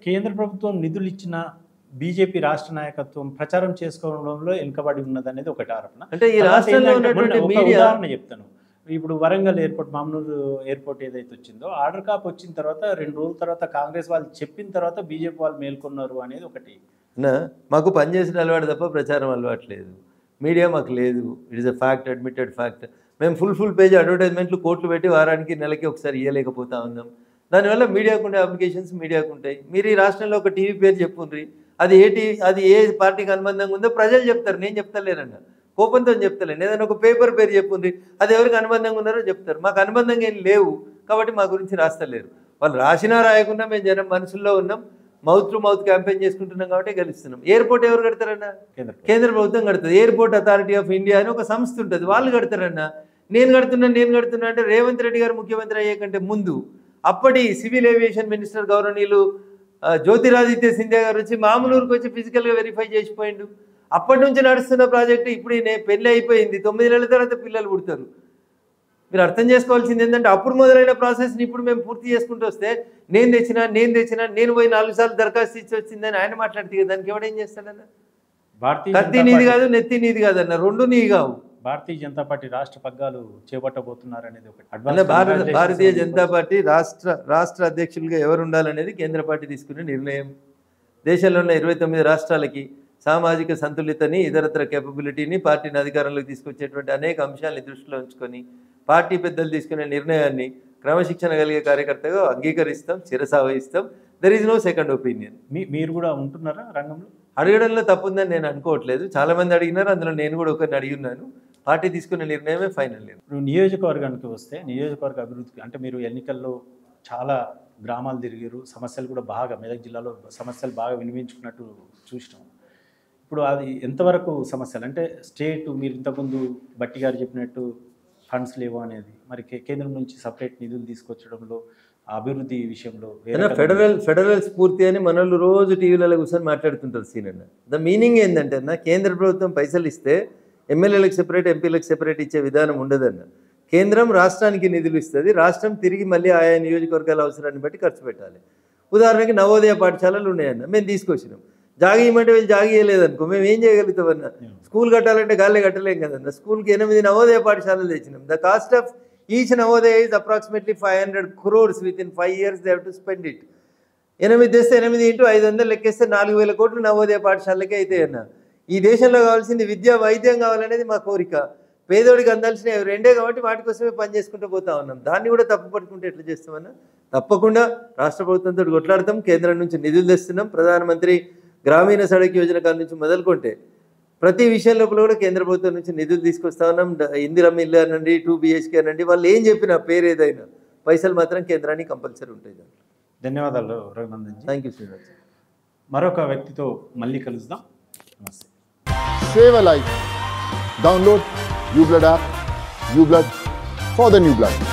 కేంద్ర ప్రభుత్వం నిధులు ఇచ్చిన బీజేపీ రాష్ట్ర నాయకత్వం ప్రచారం చేసుకోవడంలో వెనుకబడి ఉన్నదనేది ఒకటి ఆరోపణ. అంటే ఈ రాష్ట్రంలో ఉన్నటువంటి మీడియా ఉదాహరణ చెప్తాను. ఇప్పుడు వరంగల్ ఎయిర్పోర్ట్, మామూలు ఎయిర్పోర్ట్ ఏదైతే వచ్చిందో, ఆర్డర్ కాప్ వచ్చిన తర్వాత 2 రోజుల తర్వాత కాంగ్రెస్ వాళ్ళు చెప్పిన తర్వాత బీజేపీ వాళ్ళు మేల్కొన్నారు అనేది ఒకటి. మాకు పనిచేసిన అలవాటు తప్ప ప్రచారం అలవాటు లేదు. మీడియా మాకు లేదు. It is a fact, admitted fact. మేము ఫుల్ పేజ్ అడ్వర్టైజ్మెంట్లు కోట్లు పెట్టి వారానికి నెలకి ఒకసారి ఇవ్వలేకపోతా ఉన్నాం. దానివల్ల మీడియాకు ఉండే అప్లికేషన్స్ మీడియాకు ఉంటాయి. మీరు ఈ రాష్ట్రంలో ఒక టీవీ పేరు చెప్పుండ్రి, అది ఏ పార్టీకి అనుబంధంగా ఉందో ప్రజలు చెప్తారు, నేను చెప్తలేనన్న, కోపంతో చెప్తలేను. ఏదైనా ఒక పేపర్ పేరు చెప్పుండ్రి, అది ఎవరికి అనుబంధంగా ఉన్నారో చెప్తారు. మాకు అనుబంధంగా ఏం లేవు కాబట్టి మా గురించి రాస్తలేరు. వాళ్ళు రాసినా రాయకుండా మేము జనం మనసుల్లో ఉన్నాం. మౌత్ టు మౌత్ క్యాంపెయిన్ చేసుకుంటున్నాం కాబట్టి గెలుస్తున్నాం. ఎయిర్పోర్ట్ ఎవరు కడతారన్నా? కేంద్ర ప్రభుత్వం కడుతుంది. ఎయిర్పోర్ట్ అథారిటీ ఆఫ్ ఇండియా అని ఒక సంస్థ ఉంటుంది, వాళ్ళు కడతారన్నా. నేను కడుతున్నా అంటే రేవంత్ రెడ్డి గారు ముఖ్యమంత్రి అయ్యే కంటే ముందు అప్పటి సివిల్ ఏవియేషన్ మినిస్టర్ గౌరవనీయులు జ్యోతిరాదిత్య సింధియా గారు వచ్చి మామూలుకి వచ్చి ఫిజికల్గా వెరిఫై చేసిపోయిండు. అప్పటి నుంచి నడుస్తున్న ప్రాజెక్టు ఇప్పుడు పెళ్ళి అయిపోయింది, 9 నెలల తర్వాత పిల్లలు పుడతారు. మీరు అర్థం చేసుకోవాల్సింది ఏంటంటే అప్పుడు మొదలైన ప్రాసెస్ని ఇప్పుడు మేము పూర్తి చేసుకుంటూ వస్తే నేను తెచ్చినా నేను పోయి 4 సార్లు దరఖాస్తు ఇచ్చి వచ్చిందని ఆయన మాట్లాడితే దానికి ఎవడేం చేస్తాడన్న? కత్తి నీది కాదు, నెత్తి నీది కాదన్న, 2 నీ కావు. భారతీయ జనతా పార్టీ రాష్ట్ర పగ్గాలు చేపట్టబోతున్నారు అనేది ఒకటి. భారతీయ జనతా పార్టీ రాష్ట్ర అధ్యక్షులుగా ఎవరు ఉండాలనేది కేంద్ర పార్టీ తీసుకునే నిర్ణయం. దేశంలో ఉన్న 29 రాష్ట్రాలకి సామాజిక సంతులితని, ఇతరత్ర కేపబిలిటీని, పార్టీని అధికారంలోకి తీసుకొచ్చేటువంటి అనేక అంశాలని దృష్టిలో ఉంచుకొని పార్టీ పెద్దలు తీసుకునే నిర్ణయాన్ని క్రమశిక్షణ కలిగే కార్యకర్తగా అంగీకరిస్తాం, శిరసావహిస్తాం. There is no second opinion. మీరు కూడా ఉంటున్నారా రంగంలో? అడగడంలో తప్పుందని నేను అనుకోవట్లేదు. చాలామంది అడిగినారు, అందులో నేను కూడా ఒకరిని అడిగినాను. పార్టీ తీసుకునే నిర్ణయమే ఫైనల్. ఇప్పుడు నియోజకవర్గానికి వస్తే, నియోజకవర్గ అభివృద్ధికి అంటే మీరు ఎన్నికల్లో చాలా గ్రామాలు తిరిగారు, సమస్యలు కూడా బాగా మెదక్ జిల్లాలో సమస్యలు బాగా వినిపించుకున్నట్టు చూసినాం. ఇప్పుడు అది ఎంతవరకు సమస్యలు అంటే స్టేట్, మీరు ఇంతకుముందు బట్టి గారు చెప్పినట్టు ఫండ్స్ లేవు అనేది, మరి కేంద్రం నుంచి సపరేట్ నిధులు తీసుకొచ్చడంలో, అభివృద్ధి విషయంలో ఫెడరల్ స్ఫూర్తి అని మనల్ని రోజు టీవీలలో కూర్చొని మాట్లాడుతుంటారు సీనన్న. ద మీనింగ్ ఏంటంటే అన్న, కేంద్ర ప్రభుత్వం పైసలు ఇస్తే ఎమ్మెల్యేలకు సెపరేట్, ఎంపీలకు సెపరేట్ ఇచ్చే విధానం ఉండదన్న. కేంద్రం రాష్ట్రానికి నిధులు ఇస్తుంది, రాష్ట్రం తిరిగి మళ్ళీ ఆయా నియోజకవర్గాల అవసరాన్ని బట్టి ఖర్చు పెట్టాలి. ఉదాహరణకి నవోదయ పాఠశాలలు ఉన్నాయన్న, మేము తీసుకొచ్చినాం. జాగి ఇవ్వమంటే వీళ్ళు జాగి ఇవ్వలేదనుకో, మేము ఏం చేయగలుగుతామన్నా? స్కూల్ కట్టాలంటే గాల్లే కట్టలేం కదన్న. స్కూల్కి 8 నవోదయ పాఠశాలలు తెచ్చినాం. The cost of each Navodaya is approximately 500 crores. Within 5 years they have to spend it. 8 తెస్తే 8 into 500 లెక్కేస్తే 4,000 కోట్లు నవోదయ పాఠశాలకే అయితే అన్న. ఈ దేశంలో కావాల్సింది విద్య, వైద్యం కావాలనేది మా కోరిక. పేదోడికి అందాల్సినవి 2 కాబట్టి వాటి కోసమే పని చేసుకుంటూ పోతా ఉన్నాం. దాన్ని కూడా తప్పు పట్టుకుంటే ఎట్లా చేస్తామన్నా? తప్పకుండా రాష్ట్ర ప్రభుత్వంతో కొట్లాడతాం. కేంద్రం నుంచి నిధులు తెస్తున్నాం. ప్రధానమంత్రి గ్రామీణ సడక్ యోజన కాడ నుంచి మొదలుకుంటే ప్రతి విషయం లోపల కూడా కేంద్ర ప్రభుత్వం నుంచి నిధులు తీసుకొస్తా ఉన్నాం. ఇందిరమ్మ ఇల్లు అనండి, 2 BHK అనండి, వాళ్ళు ఏం చెప్పినా పేరు ఏదైనా పైసలు మాత్రం కేంద్రానికి కంపల్సరీ ఉంటాయి. ధన్యవాదాలు రఘునందన్. Thank you Srinivas. మరొక వ్యక్తితో మళ్ళీ కలుద్దాం. నమస్తే. Save a life. Download uBlood app. uBlood for the new blood.